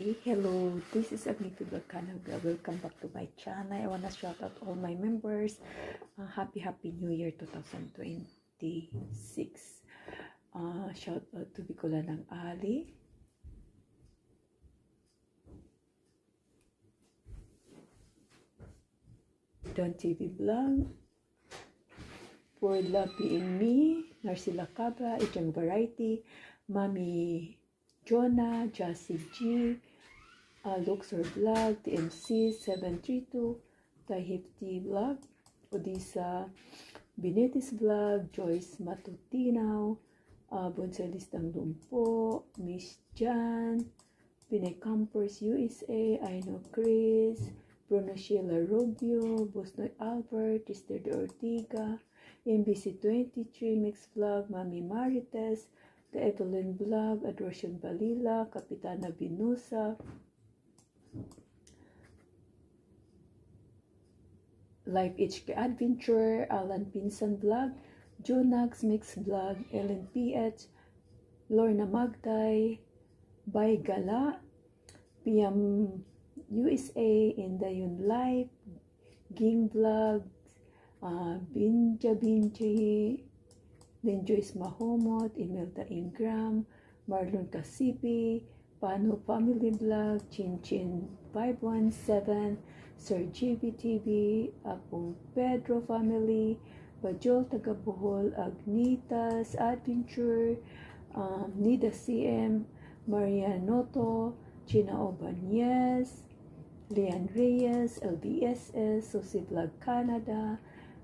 Okay, hello, this is Agnito Balcanaga. Welcome back to my channel. I want to shout out all my members. Happy New Year 2026. Shout out to Bicolanang Ali. Don TV Vlog. For Love Being Me, Narcila Cabra, Ijang Variety, Mami Jonah, Jassy G, Luxor Vlog, TMC 732, Tahipti Vlog, Odisa Binetis Vlog, Joyce Matutinaw, Bonsalistang Lumpo, Miss Jan, Pinay Campers USA, I know Chris, Bruno Sheila Rubio, Bosnoy Albert, Esther de Ortiga, MBC 23, Mix Vlog, Mami Marites, The Evelyn Vlog, Adrosian Balila, Kapitana Binusa, Life HK Adventure, Alan Pinsan Vlog, Jonax Mix Vlog, Ellen PH, Lorna Magday, Bay Gala, PM USA, Indayon Life, Ging Vlog, Binja Binji, then Joyce Mahomot, Imelda Ingram, Marlon Casipi, Pano Family Vlog, Chin Chin 517, Sir GBTV, Apong Pedro Family, Bajol Tagabohol, Agnitas Adventure, Nida CM, Maria Noto, Gina Obanez, Leon Reyes, LBSS, Susi Vlog Canada,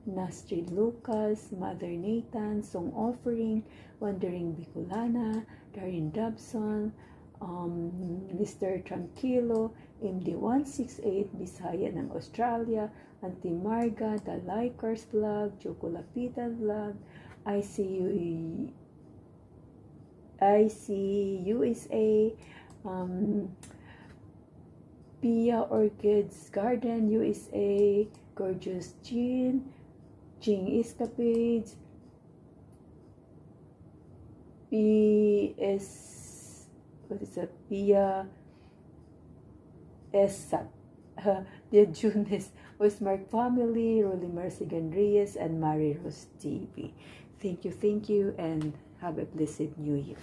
Nastrid Lucas, Mother Nathan, Song Offering, Wandering Bicolana, Darin Dobson, Mr. Tranquilo, MD168, Bisaya ng Australia, Auntie Marga, The Likers Vlog, Chocolapita Vlog, ICUSA, Pia Orchids Garden USA, Gorgeous Jean, Jing Escapades, Pia Esat, the Junes, Osmark Family, Rolly Mercy Reyes, and Mary Rose TV. Thank you, and have a blessed New Year.